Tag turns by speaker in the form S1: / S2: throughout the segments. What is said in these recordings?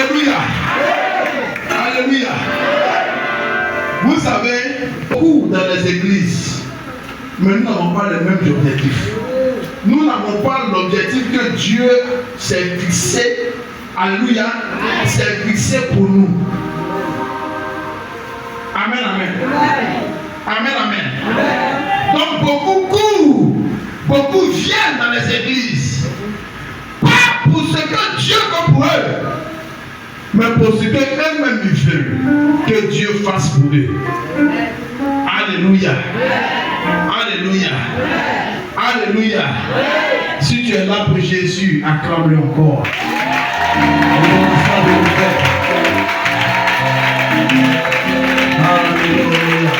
S1: Alléluia. Alléluia. Vous savez, beaucoup dans les églises, mais nous n'avons pas les mêmes objectifs. Nous n'avons pas l'objectif que Dieu s'est fixé. Alléluia. S'est fixé pour nous. Amen, amen. Amen, amen. Donc beaucoup courent, beaucoup viennent dans les églises. Pas pour ce que Dieu veut pour eux, mais pour ce que eux-mêmes veulent que Dieu fasse pour eux. Alléluia. Alléluia. Alléluia. Si tu es là pour Jésus, acclame-le encore. Alléluia.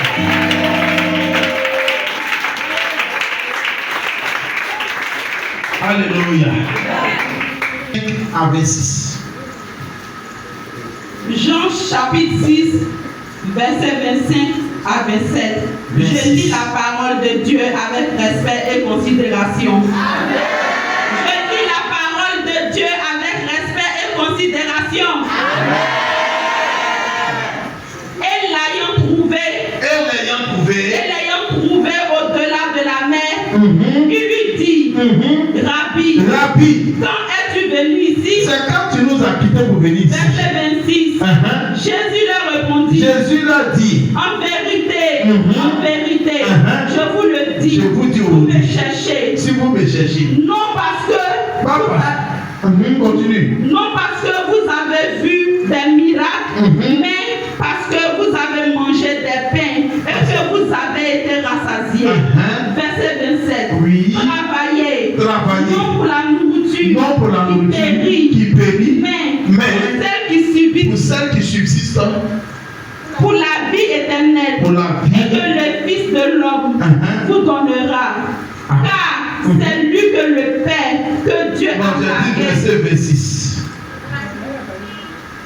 S1: Alléluia. À 26.
S2: Jean chapitre 6, verset 25 à 27. Je lis la parole de Dieu avec respect et considération.
S1: Amen.
S2: Je lis la parole de Dieu avec respect et considération.
S1: Amen.
S2: Et l'ayant trouvé au-delà de la mer, il lui dit, Rabbi, quand es-tu venu ici?
S1: C'est quand tu nous as quittés pour venir ici.
S2: Verset 26. Jésus leur répondit.
S1: Jésus leur dit.
S2: En vérité, je vous le dis.
S1: Je vous dis,
S2: vous me cherchez.
S1: Si vous me cherchez.
S2: Non parce que.
S1: Continue.
S2: Non parce que vous avez vu des miracles, mais parce que vous avez mangé des pains et que vous avez été rassasiés. Verset 27.
S1: Oui.
S2: Travaillez. Non pour la nourriture.
S1: Qui périt.
S2: Mais pour celles qui subsistent. Pour la vie éternelle. Et que le Fils de l'homme vous donnera. Car c'est lui que le Père, que Dieu a marqué.
S1: Verset 26.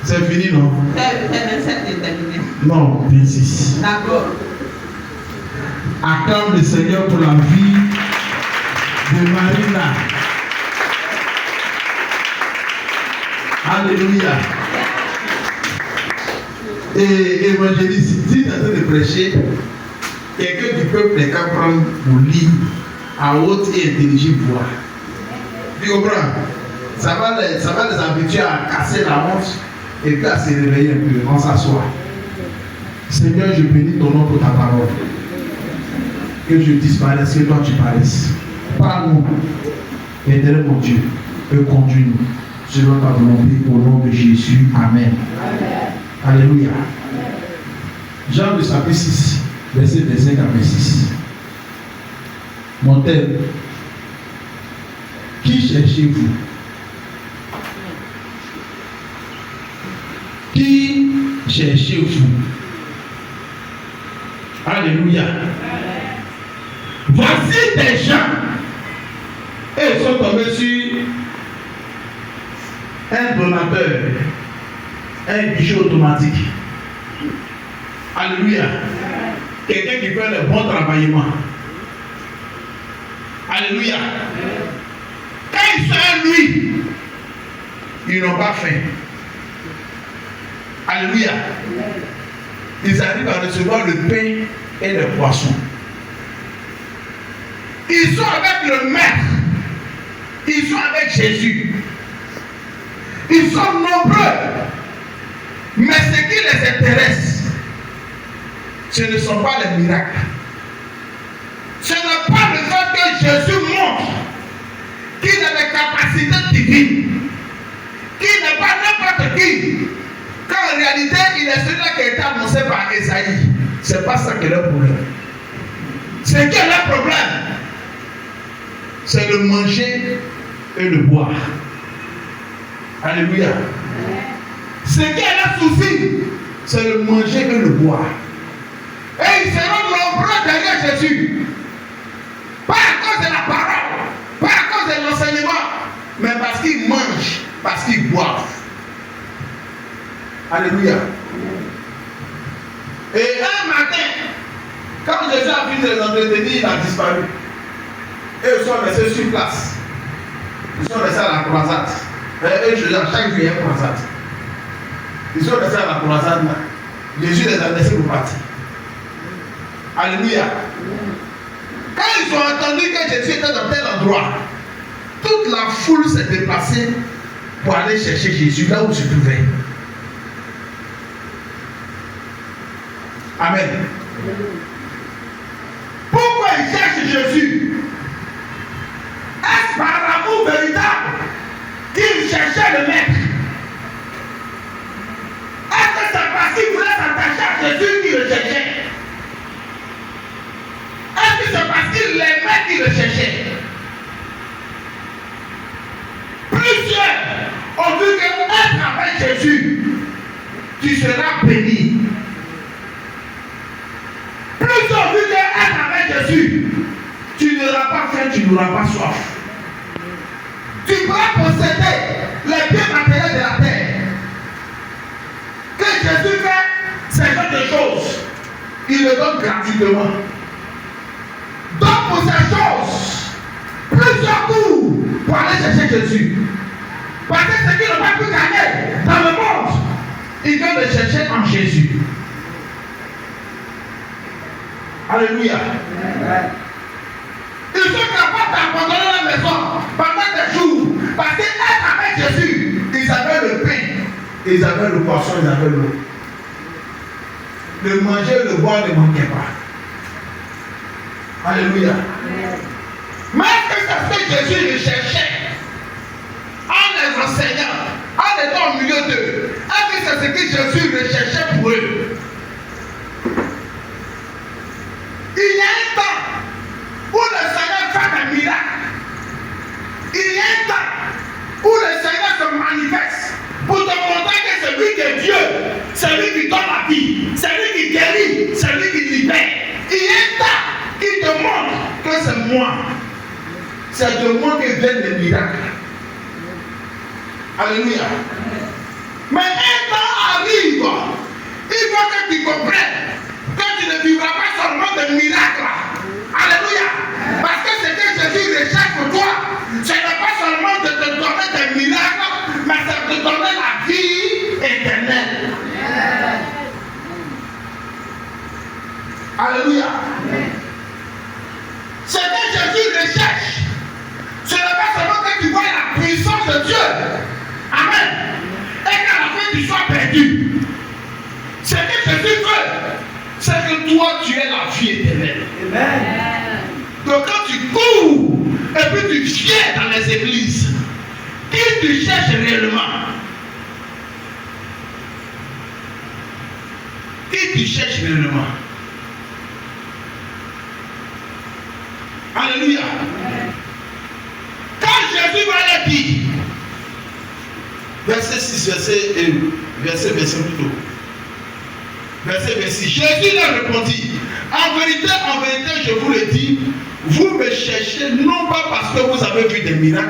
S1: C'est fini, non?
S2: Verset 27 est terminé.
S1: Non, 26.
S2: D'accord.
S1: Acclame le Seigneur pour la vie de Marina. Alléluia. Et évangéliste, si tu es en train de prêcher, quelqu'un du peuple n'est qu'à prendre pour lire à haute et intelligible voix. Tu comprends? Ça va les habituer à casser la honte et puis à se réveiller un peu. On s'assoit. Seigneur, je bénis ton nom pour ta parole. Que je disparaisse, que toi tu paraisses. Parle-nous. Éternel mon Dieu, et conduis-nous selon ta volonté au nom de Jésus. Amen. Alléluia. Jean le chapitre 6, verset 25 à 26. Mon thème. Qui cherchez-vous? Qui cherchez-vous? Alléluia. Voici des gens. Et ils sont tombés sur un donateur, un guichet automatique. Alléluia. Quelqu'un qui fait le bon travaillement. Alléluia. Quand ils sont à lui, ils n'ont pas faim. Alléluia. Ils arrivent à recevoir le pain et le poisson. Ils sont avec le Maître. Ils sont avec Jésus. Ils sont nombreux. Mais ce qui les intéresse, ce ne sont pas les miracles. Ce n'est pas le fait que Jésus montre qu'il a des capacités divines, qu'il n'est pas n'importe qui, qu'en réalité il est celui-là qui a été annoncé par Esaïe. Ce n'est pas ça qui est le problème. Ce qui est le problème, c'est le manger et le boire. Alléluia. Ce qui est le souci, c'est le manger et le boire. Et ils seront nombreux derrière Jésus. Pas à cause de la parole, pas à cause de l'enseignement, mais parce qu'ils mangent, parce qu'ils boivent. Alléluia. Et un matin, quand Jésus a fini de les entretenir, il a disparu. Et ils sont restés sur place. Ils sont restés à la croisade. Et Jésus, à chaque jour, il y a une croisade. Ils sont restés à la croisade là. Jésus les a laissés pour partir. Alléluia. Quand ils ont entendu que Jésus était dans tel endroit, toute la foule s'est déplacée pour aller chercher Jésus là où il se trouvait. Amen. Pourquoi ils cherchent Jésus? Est-ce par l'amour véritable qu'ils cherchaient le maître? Est-ce que c'est parce qu'ils voulaient s'attacher à Jésus qu'ils le cherchaient? Est-ce que c'est parce qu'ils l'aimaient qu'ils le cherchaient? Plusieurs ont vu qu'être avec Jésus, tu seras béni. Plusieurs ont vu qu'être avec Jésus, tu n'auras pas faim, tu n'auras pas soif. Tu pourras posséder les biens matériels de la terre. Que Jésus fait ce genre de choses, il le donne gratuitement. Donc pour ces choses, plusieurs coups pour aller chercher Jésus. Parce que ce qu'ils n'ont pas pu gagner dans le monde, ils viennent le chercher en Jésus. Alléluia. Ils sont capables d'abandonner la maison pendant des jours. Parce qu'être avec Jésus, ils avaient le pain, ils avaient le poisson, ils avaient l'eau. Le manger, le boire ne manquait pas. Alléluia. Mais est-ce que c'est ce que Jésus recherchait en les enseignant, en étant au milieu d'eux? Est-ce que c'est ce que Jésus recherchait pour eux? Il y a un temps où le Seigneur fait des miracles. Il y a un temps où le Seigneur se manifeste pour te montrer que c'est lui qui est Dieu, c'est lui qui donne la vie, c'est lui qui guérit, c'est lui qui libère. Il y a un temps qui te montre que c'est moi. C'est de moi que viennent les miracles. Alléluia. Mais un temps arrive, il faut que tu comprennes que tu ne vivras pas seulement de miracles. Alléluia. Parce que ce que Jésus recherche pour toi, ce n'est pas seulement de te donner des miracles, mais c'est de te donner la vie éternelle. Alléluia. Ce que Jésus recherche, ce n'est pas seulement que tu vois la puissance de Dieu. Amen. Et qu'à la fin tu sois perdu. Ce que Jésus veut, c'est que toi tu aies la vie éternelle. Amen. Donc quand tu cours et puis tu viens dans les églises, qui tu cherches réellement? Qui tu cherches réellement? Alléluia. Quand Jésus va leur dire, verset 6, verset plutôt. Verset 26. Jésus leur répondit, en vérité, je vous le dis, vous me cherchez non pas parce que vous avez vu des miracles,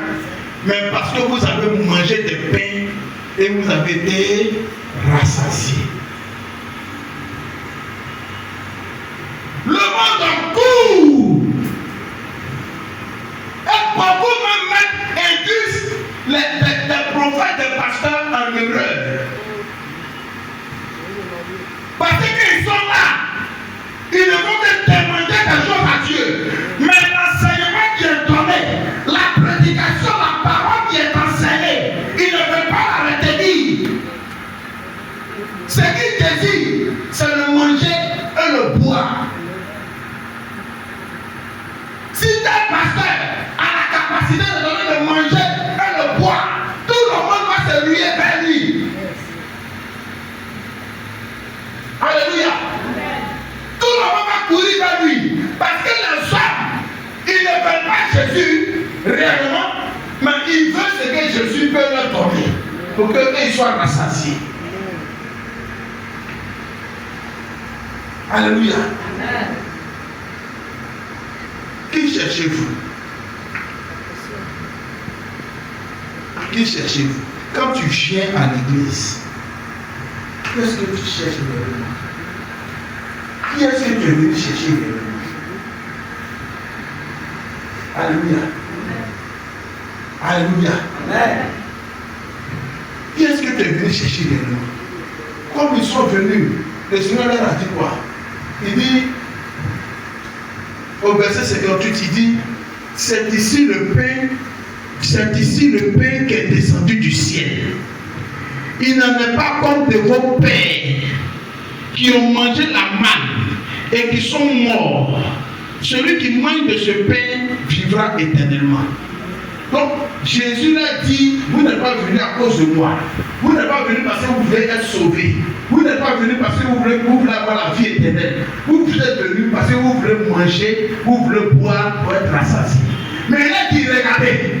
S1: mais parce que vous avez mangé des pains et vous avez été rassasiés. Le monde en court. Et beaucoup même induisent les prophètes, des pasteurs en erreur. Parce qu'ils sont là, ils ne vont que demander des choses à Dieu. Mais l'enseignement qui est donné, la prédication, la parole qui est enseignée, ils ne veulent pas la retenir. Ce qu'ils désirent, c'est le manger et le boire. Si tel pasteur a la capacité de donner le manger et le boire, tout le monde va se ruer vers lui. Alléluia. Tout le monde va courir vers lui. Parce que les hommes, ils ne veulent pas Jésus réellement, mais ils veulent ce que Jésus peut leur donner pour qu'ils soient rassasiés. Alléluia. Qui cherchez-vous? Qui cherchez-vous? Quand tu viens à l'église, qu'est-ce que tu cherches réellement? Qui est-ce que tu es venu chercher réellement? Alléluia. Alléluia. Qui est-ce que tu es venu chercher réellement? comme ils sont venus, le Seigneur leur a dit quoi? Il dit, au verset 58, il dit, c'est ici le pain qui est descendu du ciel. Il n'en est pas comme de vos pères qui ont mangé la manne et qui sont morts. Celui qui mange de ce pain vivra éternellement. Donc, Jésus leur dit, vous n'êtes pas venus à cause de moi. Vous n'êtes pas venus parce que vous voulez être sauvés. Vous n'êtes pas venus parce que vous voulez avoir la vie éternelle. Vous êtes venus parce que vous voulez manger, vous voulez boire pour être rassasiés. Mais il a dit, regardez,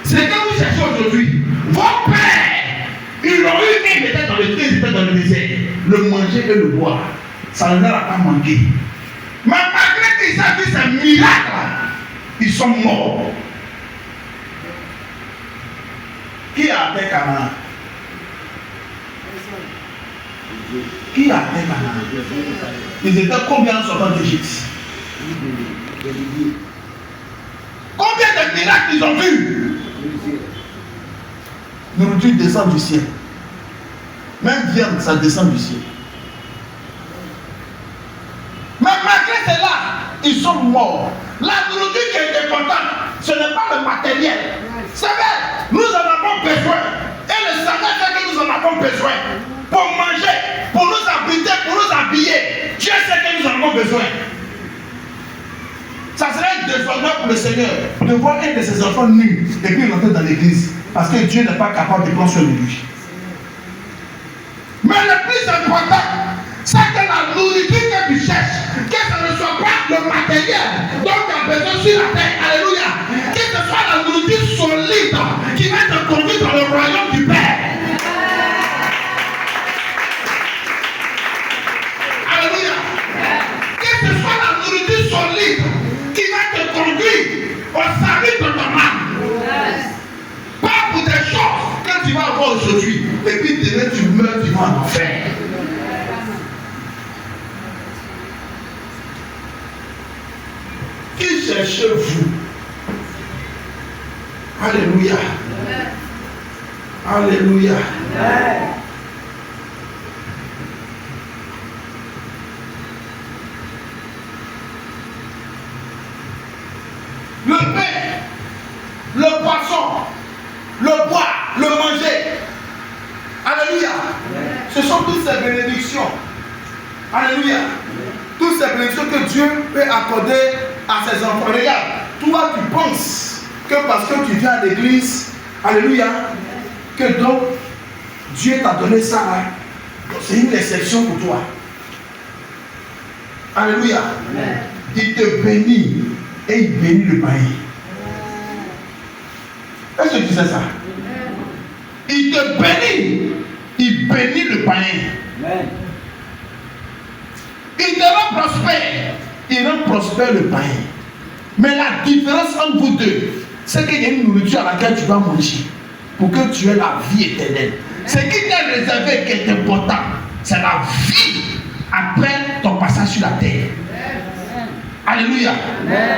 S1: c'est que vous cherchez aujourd'hui. Vos pères, ils l'ont eu quand ils étaient dans le désert. Le manger et le boire. Ça ne leur a pas manqué. Mais malgré qu'ils ont vu ce miracle, ils sont morts. Qui a atteint Canaan? Qui a atteint Canaan? Ils étaient combien en sortant d'Égypte? Combien de miracles ils ont vus? Nourriture descend du ciel. Même viande, ça descend du ciel. Mais malgré cela, ils sont morts. La nourriture qui est importante, ce n'est pas le matériel. C'est vrai, nous en avons besoin. Et le Seigneur fait que nous en avons besoin. Pour manger, pour nous abriter, pour nous habiller. Dieu sait que nous en avons besoin. Ça serait défendant pour le Seigneur de voir un de ses enfants nus et puis rentrer dans l'église. Parce que Dieu n'est pas capable de prendre soin de lui. Mais le plus important, c'est que la nourriture que tu cherches, que ce ne soit pas le matériel dont tu as besoin sur la terre, alléluia, que ce soit la nourriture solide qui va te conduire dans le royaume du Père. Alléluia. Que ce soit la nourriture solide qui va te conduire au salut de ton âme. Pas pour des choses que tu vas avoir aujourd'hui, et puis demain tu meurs, tu vas en enfer. Qui cherchez-vous? Alléluia. Alléluia. Le pain, le poisson, le bois, le manger. Alléluia. Ce sont toutes ces bénédictions. Alléluia. Toutes ces bénédictions que Dieu peut accorder à ses enfants. Regarde, toi tu penses que parce que tu viens à l'église, alléluia, que donc Dieu t'a donné ça, hein? C'est une exception pour toi. Alléluia. Amen. Il te bénit et il bénit le païen. Est-ce que tu sais ça? Il te bénit, il bénit le païen. Amen. Il te rend prospère, il rend prospère le païen. Mais la différence entre vous deux, c'est qu'il y a une nourriture à laquelle tu vas manger pour que tu aies la vie éternelle. Ce qui t'est réservé qui est important, c'est la vie après ton passage sur la terre. Alléluia.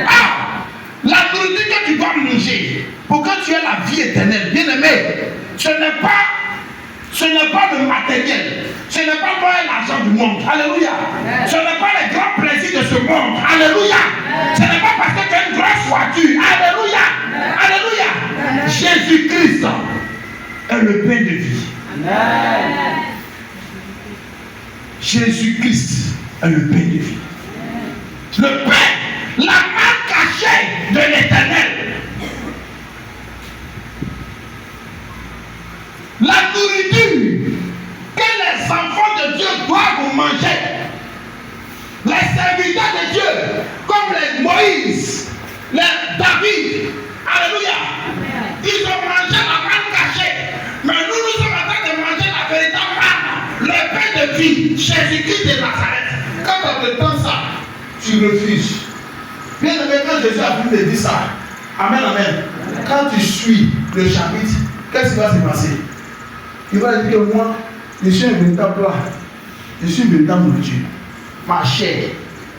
S1: Ah, la nourriture que tu dois manger pour que tu aies la vie éternelle, bien aimé, ce n'est pas le matériel, ce n'est pas l'argent du monde. Alléluia. Ce n'est pas les grands plaisirs de ce monde. Alléluia. Ce n'est pas parce que tu as une grosse voiture. Alléluia. Alléluia. Jésus-Christ est le pain de vie. Amen. Jésus-Christ est le pain de vie. Le pain, la main cachée de l'Éternel. La nourriture que les enfants de Dieu doivent manger. Les serviteurs de Dieu, comme les Moïse, les David, alléluia, ils ont mangé la manne cachée. Mais nous sommes en train de manger la véritable manne, le pain de vie, Jésus-Christ de Nazareth. Quand on te donne ça, tu refuses. Bien aimé, quand Jésus a voulu te dire ça, amen, amen. Quand tu suis le chapitre, qu'est-ce qui va se passer? Il va dire que moi, je suis un véritable plat. Je suis une véritable nourriture. Ma chair,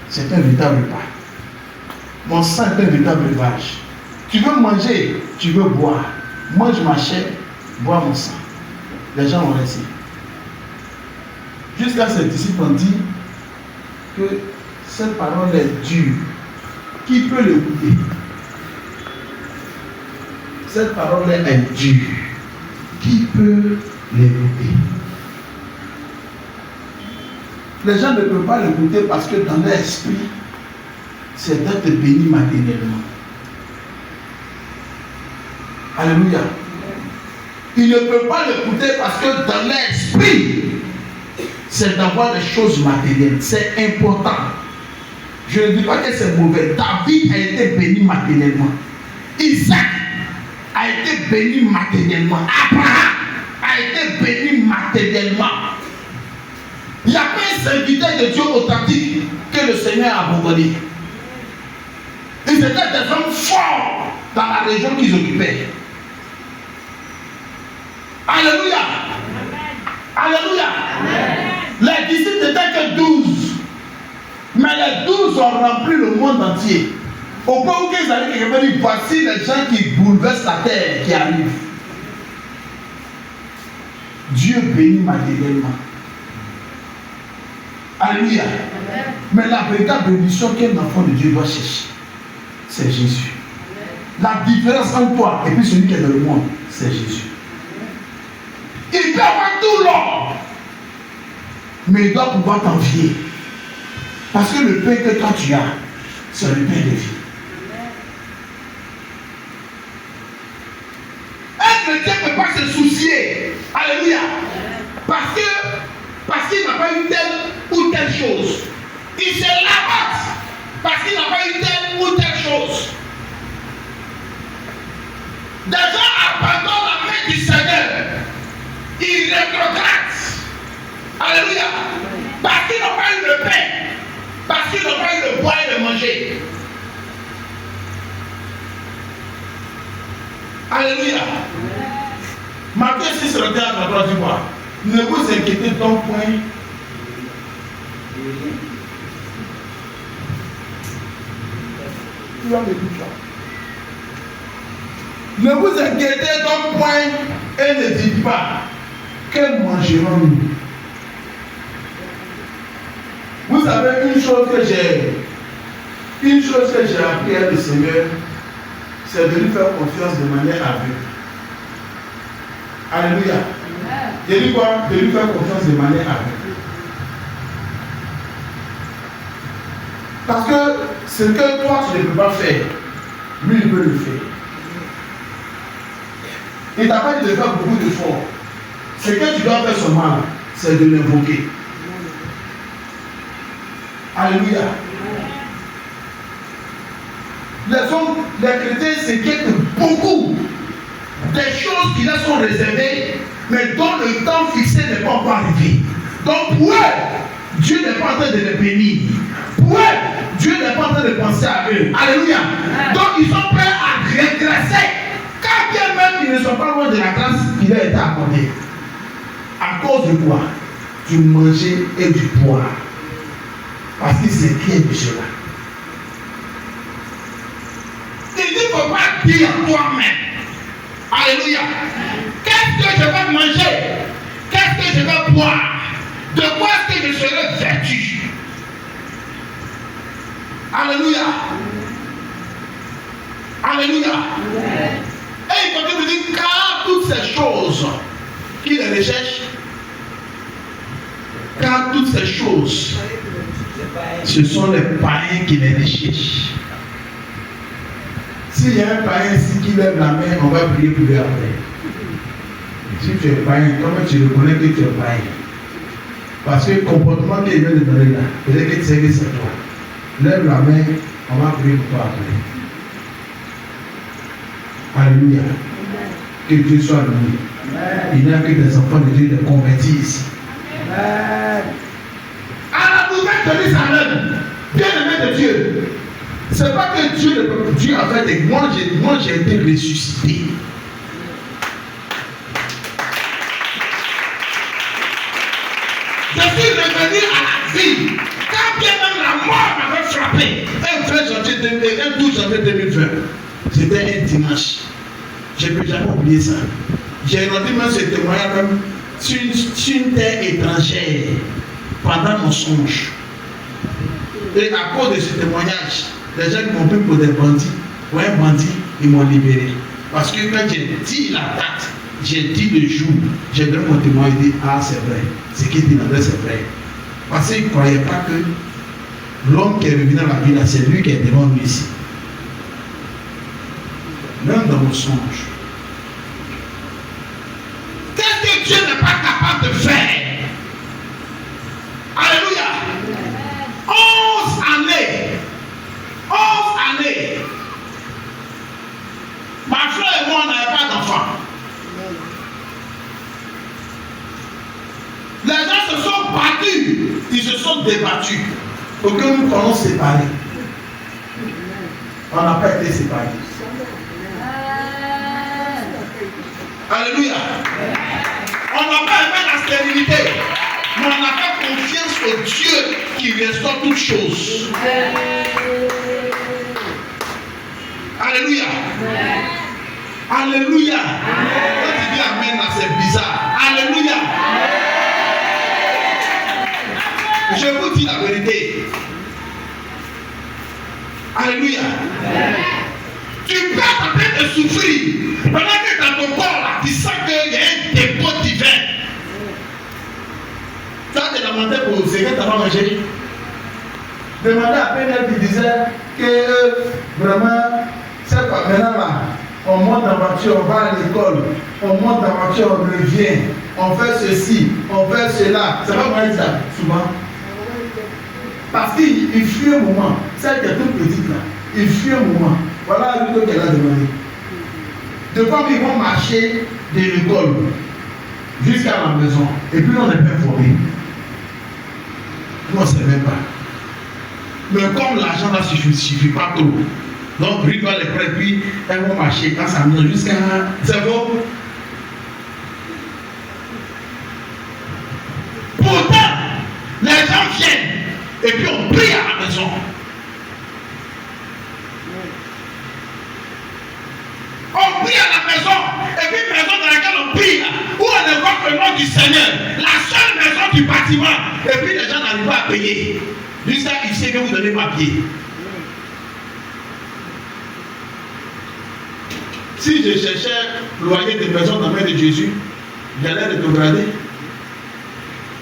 S1: c'est un véritable repas. Mon sang est un véritable élevage. Tu veux manger, tu veux boire. Mange ma chair, bois mon sang. Les gens vont rester. Jusqu'à ses disciples ont dit que cette parole est dure. Qui peut l'écouter? Cette parole est dure. Qui peut l'écouter? Les gens ne peuvent pas l'écouter parce que dans l'esprit, c'est d'être béni matériellement. Alléluia. Ils ne peuvent pas l'écouter parce que dans l'esprit, c'est d'avoir des choses matérielles. C'est important. Je ne dis pas que c'est mauvais. David a été béni matériellement. Isaac a été béni matériellement. Abraham a été béni matériellement. Il n'y a pas un serviteur de Dieu authentique que le Seigneur a abandonné. Ils étaient des hommes forts dans la région qu'ils occupaient. Alléluia. Alléluia. Les disciples n'étaient que 12. Mais les 12 ont rempli le monde entier. Au point où ils allaient quelque part dire, voici les gens qui bouleversent la terre qui arrivent. Dieu bénit matériellement. Alléluia. Mais la véritable bénédiction qu'un enfant de Dieu doit chercher, c'est Jésus. La différence entre toi et puis celui qui est dans le monde, c'est Jésus. Il peut avoir tout l'or, mais il doit pouvoir t'envier. Parce que le pain que toi tu as, c'est le pain de vie. Un chrétien ne peut pas se soucier. Alléluia. Parce qu'il n'a pas eu telle ou telle chose. Il se lamente parce qu'il n'a pas eu telle ou telle chose. Des gens abandonnent la main du Seigneur. Ils rétrogradent. Alléluia. Parce qu'ils n'ont pas eu le pain. Parce qu'ils n'ont pas eu le boire et le manger. Alléluia. Matthieu 6, 31 à 3, dis moi. Ne vous inquiétez donc point. Ne vous inquiétez donc point et ne dites pas que mangerons-nous. Vous savez une chose que j'ai appris à le Seigneur, c'est de lui faire confiance de manière aveugle. Alléluia. Je dis quoi? De lui faire confiance de manière aveugle. Parce que ce que toi tu ne peux pas faire, lui il peut le faire. Il t'a pas dit de faire beaucoup d'efforts. Ce que tu dois faire seulement, c'est de l'invoquer. Alléluia. Les chrétiens s'inquiètent beaucoup des choses qui leur sont réservées, mais dont le temps fixé n'est pas encore arrivé. Donc pour eux, Dieu n'est pas en train de les bénir. Pour eux, Dieu n'est pas en train de penser à eux. Alléluia. Donc ils sont prêts à régresser, quand bien même ils ne sont pas loin de la grâce qui leur a été accordée. À cause de quoi? Du manger et du boire. Parce qu'il s'inquiète de cela. Il ne faut pas dire toi-même. Alléluia. Qu'est-ce que je vais manger? Qu'est-ce que je vais boire? De quoi est-ce que je serai vêtu? Alléluia. Alléluia. Et il continue de dire, car toutes ces choses qui les recherchent, car toutes ces choses, ce sont les païens qui les recherchent. S'il y a un païen ici qui lève la main, on va prier pour lui après. Si tu es païen, comment tu reconnais que tu es païen? Parce que le comportement qu'il vient de donner là, peut-être que tu sais que c'est toi. Lève la main, on va prier pour toi après. Alléluia. Que Dieu soit loué. Il n'y a que des enfants de Dieu de convertis ici. À la nouvelle de l'Israël, bien-aimé de Dieu, c'est pas que Dieu a fait des moi j'ai été ressuscité. Je suis revenu à la vie. Quand bien même la mort m'avait frappé, un 12 janvier 2020, c'était un dimanche. Je ne peux jamais oublier ça. J'ai rendu même ce témoignage même sur une terre étrangère. pendant mon songe. Et à cause de ce témoignage, les gens qui m'ont pris pour des bandits, pour un bandit, ils m'ont libéré. Parce que quand j'ai dit la date, j'ai dit le jour, j'ai donné mon témoignage et dit, ah c'est vrai, ce qu'il dit là, c'est vrai. Parce qu'ils ne croyaient pas que l'homme qui est revenu dans la vie là, c'est lui qui est devant lui ici. Même dans mon songe. Qu'est-ce que Dieu n'est pas capable de faire? Alléluia. 11 années. 11 années. Ma frère et moi, on n'avait pas d'enfant. Les gens se sont battus. Ils se sont débattus pour que nous soyons séparés. On n'a pas été séparés. Alléluia. On n'a pas aimé la stérilité, mais on n'a pas confiance au Dieu qui restaure toutes choses. Alléluia. Alléluia. Quand tu dis amen, là, c'est bizarre. Alléluia. Je vous dis la vérité. Alléluia. Tu peux en train de souffrir. Pendant que dans ton corps, là, tu sens qu'il y a un dépôt divin. Tu as demandé pour ce que tu vas manger. Demandez à peine elle qui disait que vraiment, c'est pas maintenant là. On monte en voiture, on va à l'école. On monte en voiture, on revient. On fait ceci, on fait cela. C'est pas moi qui dis ça souvent. Parce qu'il fuit un moment. Celle qui est toute petite là, il fuit un moment. Voilà le qu'elle a demandé. De comme ils vont marcher de l'école jusqu'à la maison. Et puis on n'est pas informé. Nous on ne sait même pas. Mais comme l'argent là ne suffit pas trop. Donc lui doit les prêter, puis elles vont marcher dans sa maison jusqu'à. C'est bon? Pourtant, les gens viennent et puis on prie à la maison. On prie à la maison, et puis maison dans laquelle on prie, où on évoque le nom du Seigneur, la seule maison du bâtiment, et puis les gens n'arrivent pas à payer. Jusqu'à ici que vous donnez papier. Si je cherchais loyer de maison dans la main de Jésus, j'allais rétrograder.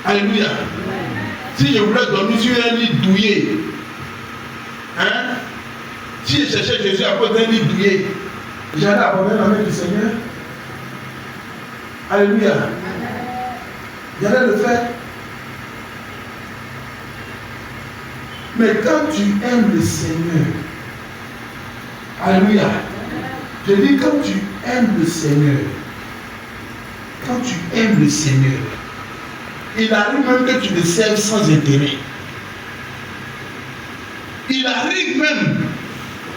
S1: Alléluia. Si je voulais dormir sur un lit douillet, hein? Si je cherchais Jésus à cause d'un lit douillet, j'allais abandonner la main du Seigneur. Alléluia. J'allais le faire. Mais quand tu aimes le Seigneur, alléluia. Je dis quand tu aimes le Seigneur, quand tu aimes le Seigneur, il arrive même que tu le serves sans intérêt. Il arrive même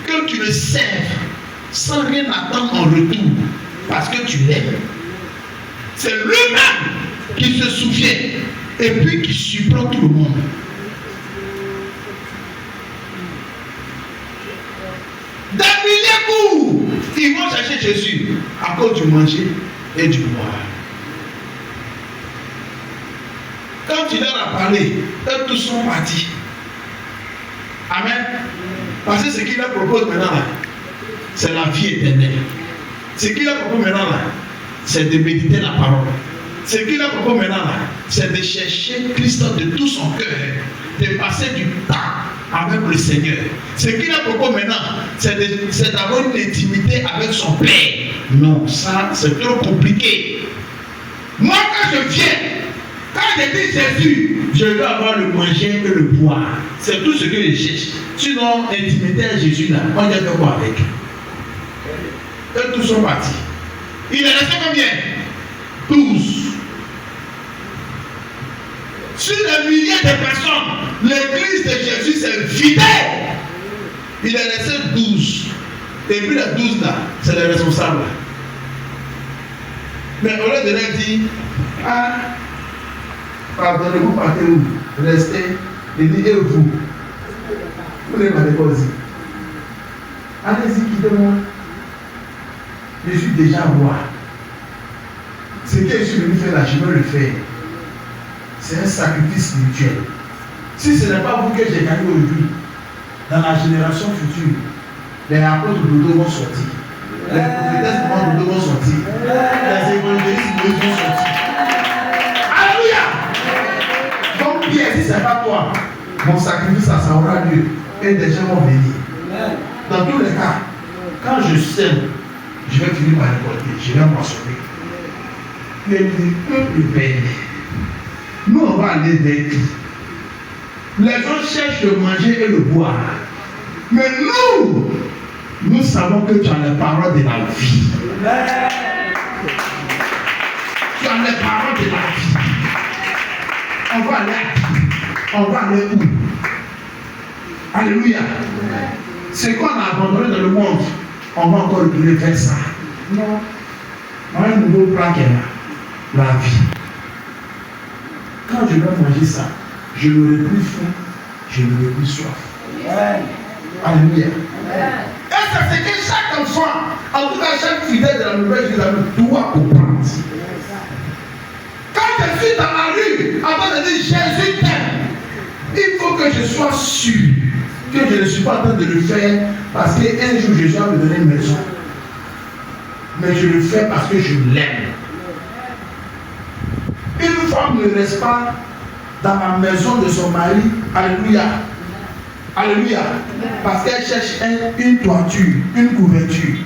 S1: que tu le serves sans rien attendre en retour, parce que tu l'aimes. C'est lui-même qui se souvient et puis qui supporte tout le monde. Des milliers coups, ils vont chercher Jésus à cause du manger et du boire. Quand il leur a parlé, eux tous sont partis. Amen. Parce que ce qu'il leur propose maintenant là, c'est la vie éternelle. Ce qu'il leur propose maintenant là, c'est de méditer la parole. Ce qu'il leur propose maintenant là, c'est de chercher Christ de tout son cœur, de passer du temps avec le Seigneur. Ce qu'il leur propose maintenant, c'est d'avoir une intimité avec son Père. Non, ça c'est trop compliqué. Moi quand je viens, quand je dis Jésus, je veux avoir le manger et le boire. C'est tout ce que je cherche. Sinon, intimité à Jésus là, on vient faire quoi avec? Eux tous sont partis. Il est resté combien? 12. Sur les milliers de personnes, l'église de Jésus s'est vidée. Il est resté 12. Et puis les 12 là, c'est les responsables. Mais au lieu de leur dire, ah, pardonnez-vous, partez où? Restez. Il dit, et vous? Vous n'avez pas déposé. Allez-y, quittez-moi. Je suis déjà roi. Ce que je suis venu faire là, je veux le faire. c'est un sacrifice spirituel. Si ce n'est pas vous que j'ai gagné aujourd'hui, dans la génération future, les apôtres de Dodo vont sortir. Les prophétesses de Dodo vont sortir. Les évangélistes de Dodo vont sortir. Alléluia! Donc, Pierre, si ce n'est pas toi, mon sacrifice, ça aura lieu. Et des gens vont venir. Dans tous les cas, quand je sème, je vais finir par récolter. Je vais moissonner. Le peuple béni. Nous, on va aller vers qui? Les gens cherchent le manger et le boire. Mais nous savons que tu as les paroles de la vie. Tu as les paroles de la vie. On va aller à qui? On va aller où? Alléluia. Ce qu'on a abandonné dans le monde, on va encore retourner faire ça. Non. On a un nouveau plan qui est là. La vie. Quand je vais manger ça, je n'aurai plus faim, je n'aurai plus soif. Alléluia. Et c'est ce que chaque enfant, en tout cas chaque fidèle de la nouvelle Jérusalem doit comprendre. Quand je suis dans la rue, avant de dire Jésus t'aime, il faut que je sois sûr que je ne suis pas en train de le faire parce qu'un jour Jésus va me donner une maison. Mais je le fais parce que je l'aime. Une femme ne reste pas dans la maison de son mari, alléluia, alléluia, parce qu'elle cherche une toiture, une couverture.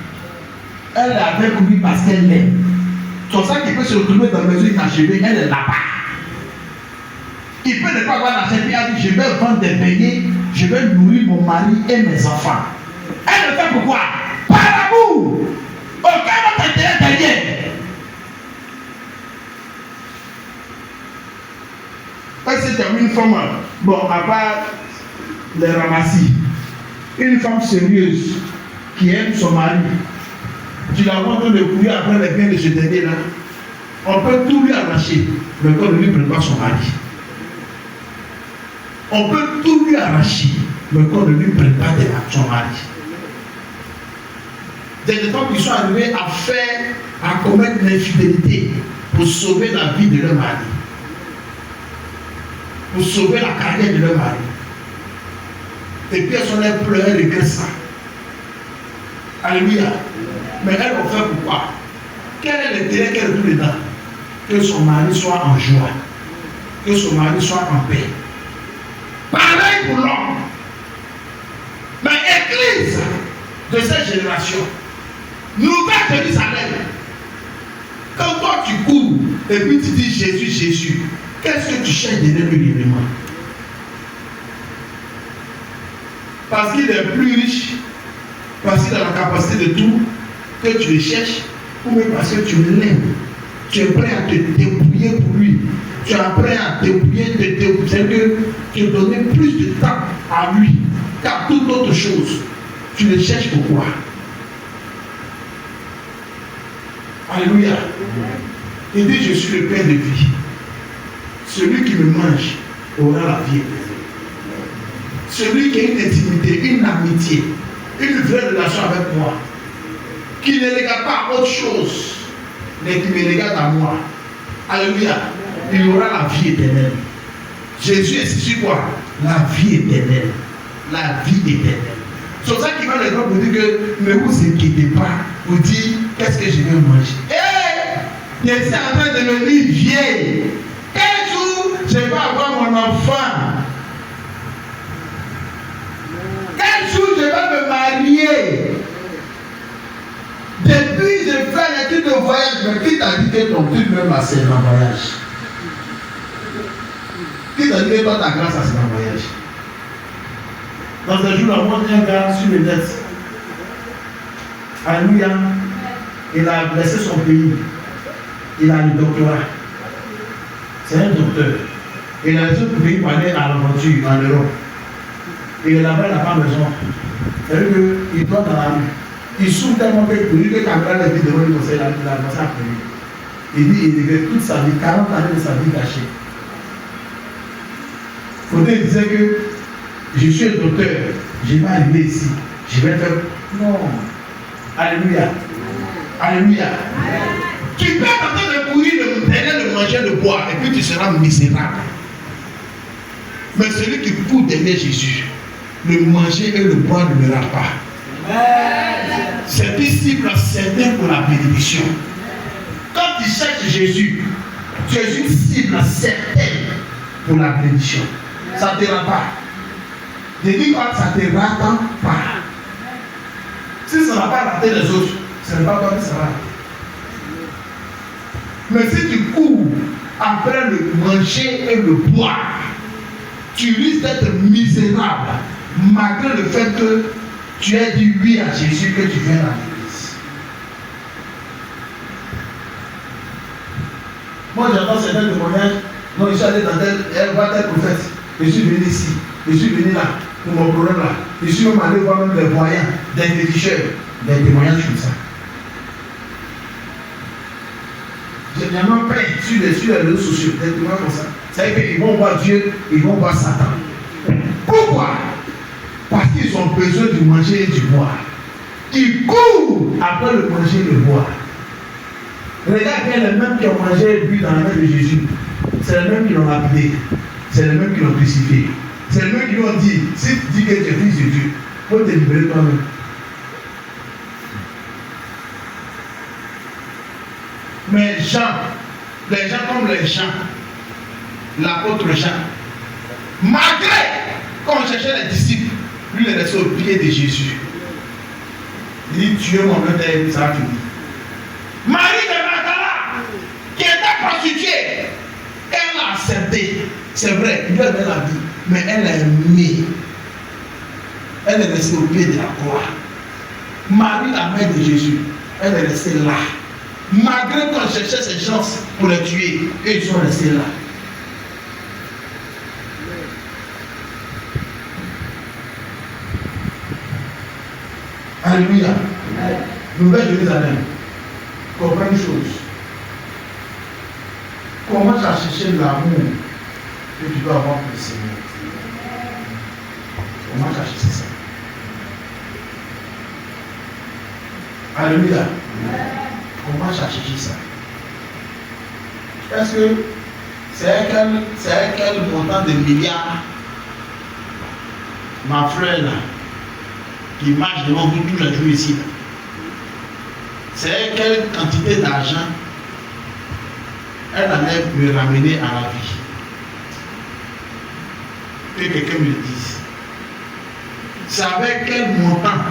S1: Elle est avec lui parce qu'elle l'aime. C'est ça qu'il peut se retrouver dans la maison inachevée, elle est là-bas. Il peut ne pas avoir l'argent, puis elle dit je vais vendre des beignets, je vais nourrir mon mari et mes enfants. Elle le fait pourquoi? Par amour. Aucun autre intérêt derrière. C'est une femme, bon, à part les ramassis, une femme sérieuse qui aime son mari, tu la vois en train de courir après les biens de ce dernier là, on peut tout lui arracher, mais qu'on ne lui prenne pas son mari. On peut tout lui arracher, mais qu'on ne lui prenne pas son mari. Des femmes qui sont arrivées à commettre l'infidélité pour sauver la vie de leur mari. Pour sauver la carrière de leur mari. Et puis elles sont là, pleurer, regretter ça. Alléluia. Mais elles vont faire pourquoi? Quel est l'intérêt qu'elle trouve dedans? Que son mari soit en joie. Que son mari soit en paix. Pareil pour l'homme. Mais église de cette génération, nouvelle Jérusalem, quand toi tu cours et puis tu dis Jésus, Jésus, qu'est-ce que tu cherches derrière lui réellement? Parce qu'il est plus riche, parce qu'il a la capacité de tout, que tu le cherches, ou même parce que tu l'aimes. Tu es prêt à te débrouiller pour lui. Tu es prêt à te débrouiller, c'est-à-dire que tu donnes plus de temps à lui qu'à toute autre chose. Tu le cherches pourquoi? Alléluia. Il dit je suis le pain de vie. Celui qui me mange aura la vie éternelle. Celui qui a une intimité, une amitié, une vraie relation avec moi, qui ne regarde pas à autre chose, mais qui me regarde à moi. Alléluia. Il aura la vie éternelle. Jésus est sur quoi? La vie éternelle. La vie éternelle. C'est pour ça qu'il va les gens pour dire que ne vous inquiétez pas, pour dire qu'est-ce que je vais manger. Je suis en train de devenir vieille. Quel jour je vais avoir mon enfant? Quel jour je vais me marier? Depuis je fais l'étude de voyage, mais qui t'a dit que ton truc même là c'est un voyage? Qui t'a dit que toi ta grâce c'est un voyage? Dans un jour, on voit un gars sur le net. Alléluia. Il a blessé son pays. Il a le doctorat. C'est un docteur. Il a les autres pays pour aller à l'aventure en Europe. Et là-bas, il n'a pas besoin. C'est-à-dire qu'il doit dans la rue. Il souffre tellement que pour lui que quand il a la vie devant lui, il a commencé à pleurer. Il dit il regrette toute sa vie, 40 années de sa vie cachée. Faudrait disait que je suis un docteur, je vais arriver ici, je vais faire. Non. Alléluia. Alléluia. Tu peux être en train de courir derrière le manger, le boire, et puis tu seras misérable. Mais celui qui court derrière Jésus, le manger et le boire ne l'aura pas. C'est une cible certaine pour la bénédiction. Quand tu cherches Jésus, tu es une cible certaine pour la bénédiction. Ça ne te rate pas. Je dis quand ça ne te rate pas. Si ça n'a pas raté les autres, ce n'est pas toi qui ça va rater. Mais si tu cours après le manger et le boire, tu risques d'être misérable malgré le fait que tu aies dit oui à Jésus, que tu viens à l'église. Moi j'entends certains témoignages. Non, je suis allé dans tel prophète. Je suis venu ici, je suis venu là, pour mon problème là. Je suis même allé voir même les voyants, des féticheurs, des témoignages comme ça. J'ai vraiment peint sur les réseaux sociaux, des témoignages comme ça. C'est-à-dire qu'ils vont voir Dieu, ils vont voir Satan. Pourquoi? Parce qu'ils ont besoin du manger et du boire. Ils courent après le manger et le boire. Regarde bien les mêmes qui ont mangé et bu dans la main de Jésus. C'est les mêmes qui l'ont lapidé. C'est les mêmes qui l'ont crucifié. C'est les mêmes qui lui ont dit, si tu dis que tu es fils de Dieu, il faut te libérer toi-même. Mais Jean, les gens comme les gens, l'apôtre Jean, malgré qu'on cherchait les disciples, lui il est resté au pied de Jésus. Il dit, tu es mon père, ça va finir. Marie de Magdala, qui était prostituée, elle a accepté. C'est vrai, il lui a donné la vie, mais elle a aimé. Elle est restée au pied de la croix. Marie, la mère de Jésus, elle est restée là. Malgré qu'on cherchait ses chances pour les tuer, et ils sont restés là. Alléluia. Nouvelle Jérusalem. Comprends une chose. Comment tu as cherché l'amour que tu dois avoir pour le Seigneur? Comment tu as cherché ça? Alléluia. Comment tu as cherché ça? Est-ce que c'est quel montant de milliards, ma frère là, qui marche devant vous tous les jours ici là? C'est quelle quantité d'argent elle allait me ramener à la vie? Que quelqu'un me le dise. C'est avec quel montant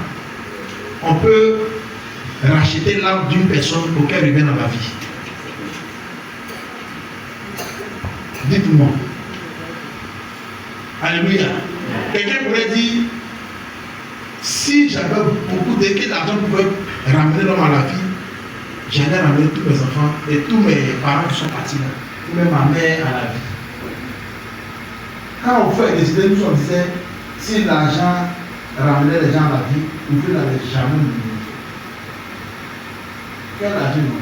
S1: on peut racheter l'âme d'une personne pour qu'elle revienne à la vie? Dites-moi. Alléluia. Quelqu'un pourrait dire, si j'avais beaucoup de quel argent pouvait ramener l'homme à la vie, j'allais ramener tous mes enfants et tous mes parents qui sont partis là, ou même ma mère à la vie. Quand on fait des idées, nous on disait, si l'argent ramenait les gens à la vie, on ne l'avait jamais oublié. Quel argent nous a?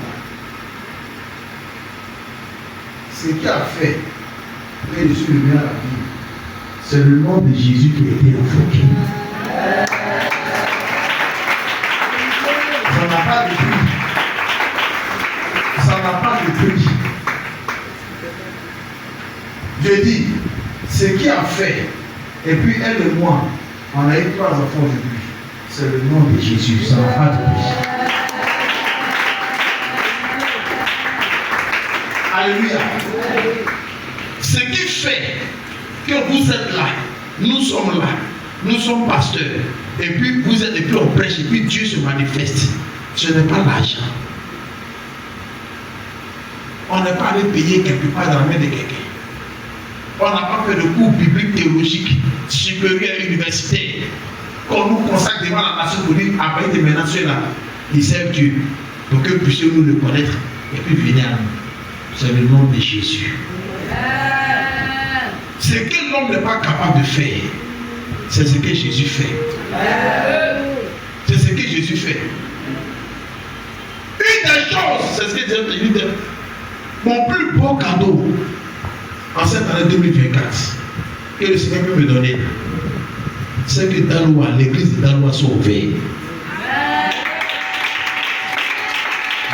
S1: Ce qui a fait que je suis venu à la vie, c'est le nom de Jésus qui a été invoqué. Ça n'a pas de prix. Ça n'a pas de prix. Je dis, ce qui a fait, et puis elle et moi, on a eu 3 enfants aujourd'hui. C'est le nom de Jésus. Ça n'a pas de prix. Alléluia. Ce qui fait que vous êtes là, nous sommes là, nous sommes pasteurs, et puis vous êtes, et puis on prêche, et puis Dieu se manifeste. Ce n'est pas l'argent. On n'est pas allé payer quelque part dans la main de quelqu'un. On n'a pas fait de cours bibliques théologiques supérieurs universitaires qu'on nous consacre devant la nation pour dire, après de maintenant ceux-là, ils servent Dieu, pour que puissions nous le connaître et puis venir à nous. C'est le nom de Jésus. Ce que l'homme n'est pas capable de faire, c'est ce que Jésus fait. C'est ce que Jésus fait. Une des choses, c'est ce que Jésus dit, mon plus beau cadeau en cette année 2024 que le Seigneur peut me donner, c'est que Daloa, l'église de Daloa soit ouverte.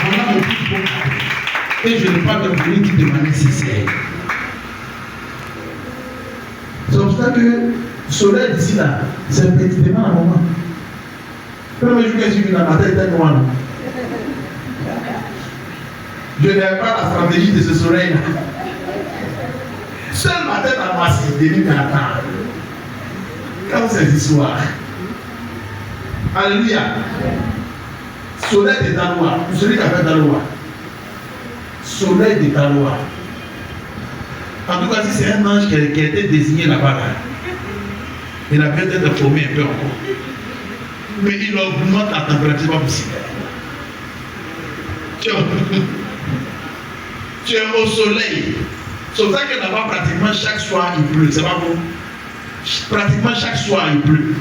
S1: Voilà mon plus beau cadeau. Et je ne parle de politique de manière sincère. C'est pour ça que le soleil d'ici là, c'est un petit débat à un moment. Quand je suis dans ma tête, c'est noir. Je n'ai pas la stratégie de ce soleil-là. Seule ma tête à moi, c'est début matin. Quand c'est l'histoire. Alléluia. Soleil de ta loi. Celui qui a fait ta loi. Soleil de ta loi. En tout cas, si c'est un ange qui a été désigné là-bas, là, il a besoin d'être formé un peu encore. Mais il augmente la température, pas possible. Tu es au soleil. C'est pour ça que là-bas, pratiquement chaque soir, il pleut. C'est pas bon. Pratiquement chaque soir, il pleut.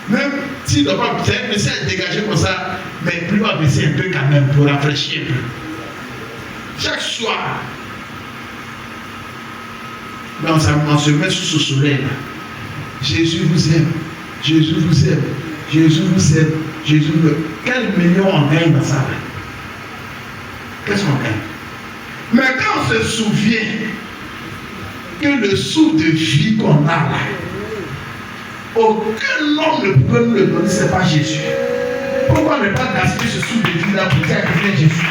S1: Même s'il ne doit pas, c'est un message dégagé comme ça, mais il pleut va baisser un peu quand même pour rafraîchir un peu. Chaque soir, on se met sous ce soleil-là. Jésus vous aime. Jésus vous aime. Jésus vous aime. Jésus vous aime. Quel million on gagne dans ça? Qu'est-ce qu'on gagne? Mais quand on se souvient que le souffle de vie qu'on a là, aucun homme ne peut nous le donner, ce n'est pas Jésus. Pourquoi ne pas gaspiller ce souffle de vie là pour dire que c'est Jésus?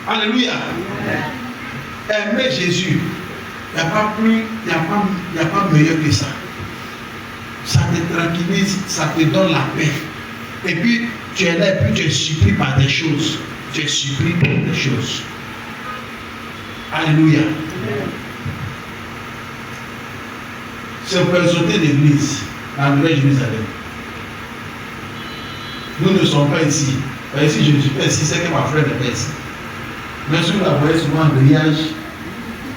S1: Alléluia. Aimer Jésus, il n'y a pas meilleur que ça. Ça te tranquillise, ça te donne la paix. Et puis, tu es là et puis tu es surpris par des choses. Tu es surpris par des choses. Alléluia. C'est pour exhorter l'église, la nouvelle Jérusalem. Nous ne sommes pas ici. Ici, je ne suis pas ici, c'est que ma frère n'est pas ici. Mais si vous la voyez souvent en grillage,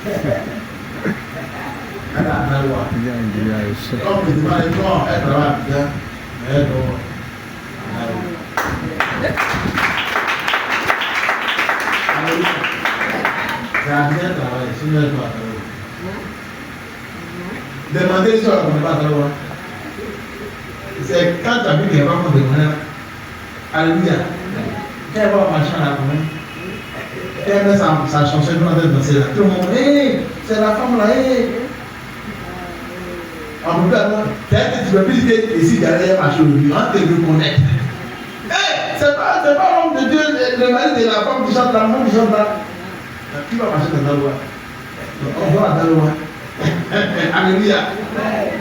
S1: elle a la loi. Comme le débat est bon, elle travaille bien, mais elle doit. Elle a bien travaillé, sinon elle doit travailler. Demandez si on ne connaît pas la loi. C'est quand tu as vu qu'elle va me demander, alléluia, quand elle va marcher à la commune, elle met sa chanson dans la danser là. Tout le monde, hey, c'est la femme là, hey. En tout cas, peut-être tu peux plus dire ici derrière marcher aujourd'hui, on te reconnaître. Hey, c'est pas l'homme de Dieu, le mari de la femme qui chante là, le monde qui chante là. Qui va marcher dans la loi? On va dans la loi. Alléluia.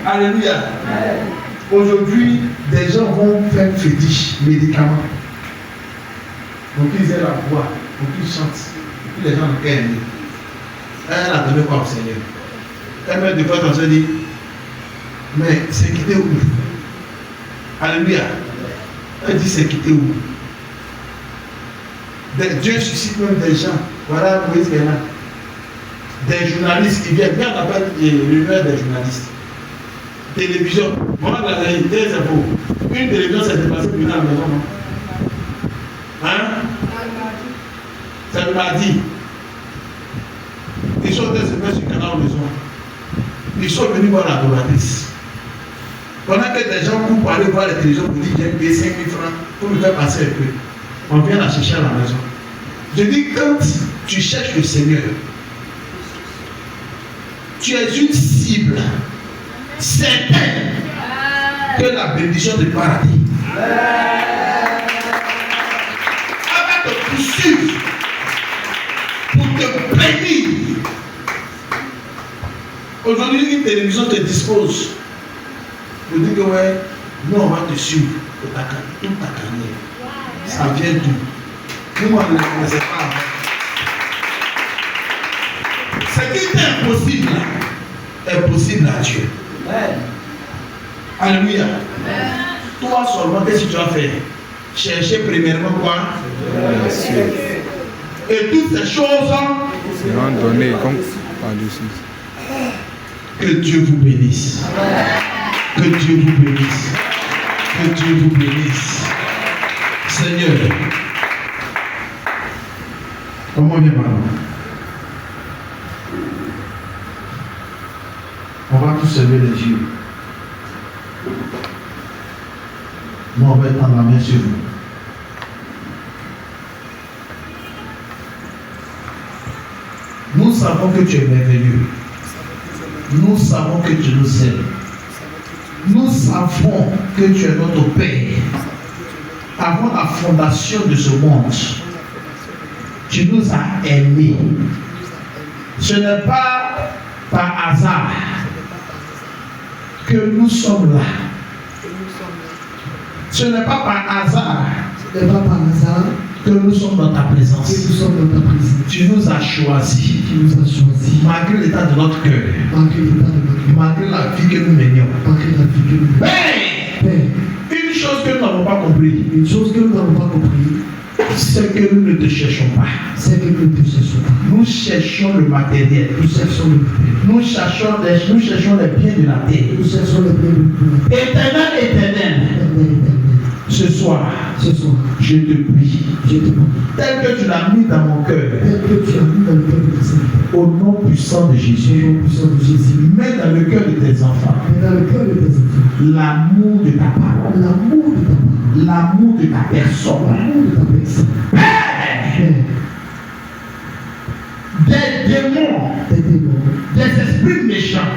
S1: Alléluia. Aujourd'hui, des gens vont faire fétiche, médicaments. Donc ils aient la voix, donc ils chantent. Les gens ne aiment. Elle a donné quoi au Seigneur? Elle m'a des fois comme ça dit, mais c'est quitter où? Alléluia. Elle dit c'est quitter où? Dieu suscite même des gens. Voilà Moïse qui est là. Des journalistes qui viennent. Bien on appelle l'humeur des journalistes. Télévision. Moi, la réalité, c'est beau. Une télévision s'est déplacée pour venir à la maison. Hein? C'est le mardi. Ils sont venus se mettre sur le canal maison. Ils sont venus voir l'adoratrice. Pendant que des gens courent pour aller voir la télévision pour dire j'ai payé 5 000 francs pour me faire passer un peu. On vient la chercher à la maison. Je dis quand tu cherches le Seigneur, tu es une cible certaine que la bénédiction de paradis. Elle va te poursuivre pour te bénir. Aujourd'hui, une télévision te dispose. Je dis que ouais, nous on va te suivre toute ta carrière. Ça vient d'où? Nous on ne le connaissait pas avant. Ce qui est impossible est possible à Dieu. Alléluia. Toi seulement, qu'est-ce que tu vas faire? Chercher premièrement quoi? Et toutes ces choses seront données comme par-dessus. Que Dieu vous bénisse. Que Dieu vous bénisse. Que Dieu vous bénisse. Seigneur, comment vient maintenant? On va tous lever les yeux. Moi, on va étendre la main sur vous. Nous savons que tu es merveilleux. Nous savons que tu nous aimes. Nous savons que tu es notre Père. Avant la fondation de ce monde, tu nous as aimés. Ce n'est pas par hasard que nous sommes là. Ce n'est pas par hasard que nous sommes dans ta présence. Tu nous as choisis. Malgré l'état de notre cœur. Malgré la vie que nous menions. Mais une chose que nous n'avons pas compris. C'est que nous ne te cherchons pas. Nous cherchons le matériel. Nous cherchons les biens de la terre. Éternel. Ce soir, je te prie, tel que tu l'as mis dans mon cœur, au nom puissant de Jésus, mets dans le cœur de tes enfants l'amour de ta parole, l'amour de ta personne. Père, des démons, des esprits méchants,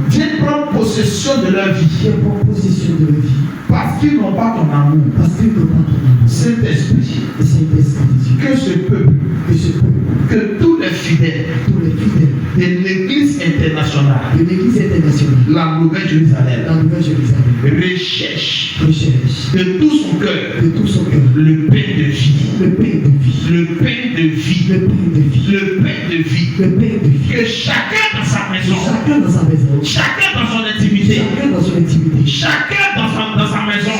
S1: viennent prendre possession de leur vie. Parce qu'ils n'ont pas ton amour. Saint-Esprit, que ce peuple, que tous les fidèles de l'Église internationale, la Nouvelle Jérusalem, recherche de tout son cœur le pain de vie, le pain de vie, que chacun dans sa maison, chacun dans son intimité, chacun dans sa maison,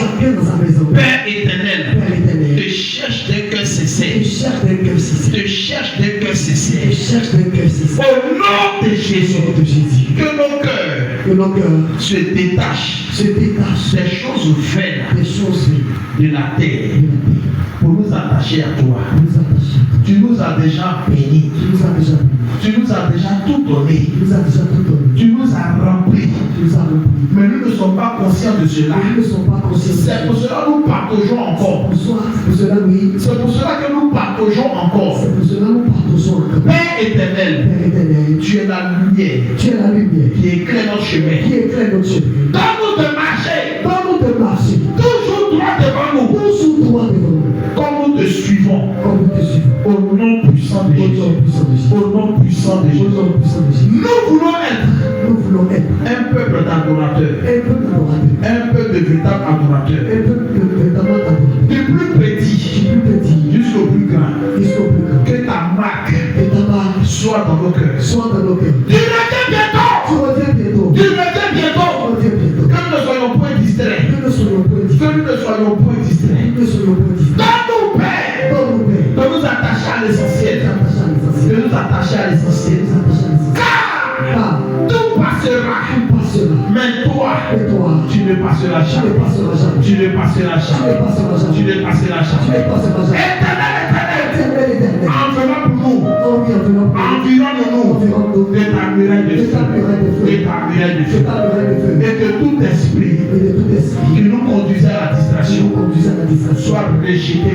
S1: Père éternel, te cherche d'un cœur sincère, te cherche d'un cœur sincère, au nom de Jésus, que nos cœurs se détachent des choses vaines de la terre pour nous attacher à toi. Tu nous as déjà bénis. Tu nous as déjà tout donné. Tu nous as remplis. Mais nous ne sommes pas conscients de cela. C'est pour cela que nous partageons encore. C'est pour cela que nous partageons encore. Père éternel, tu es la lumière qui éclaire notre chemin. Donne-nous de marcher. Toujours droit devant nous. Comme nous te suivons. Au nom puissant de Jésus. Au nom puissant de Jésus. Nous voulons être un peuple d'adorateurs. Un peuple de véritables adorateurs. Du plus petit jusqu'au plus grand. Que ta marque soit dans nos cœurs. Tu reviens bientôt. Que nous ne soyons point distraits. Donne-nous, Père, de nous attacher à l'essentiel. Car tout passera. Mais toi, tu ne passeras jamais. Éternel, enveloppe-nous, environne-nous de ta muraille de feu. Et que tout esprit qui nous conduisait à la distraction soit rejeté.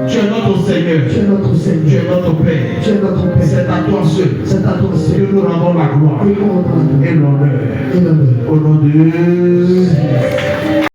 S1: Tu es notre Seigneur, tu es notre Père. C'est à toi seul que nous rendons la gloire et l'honneur. Au nom de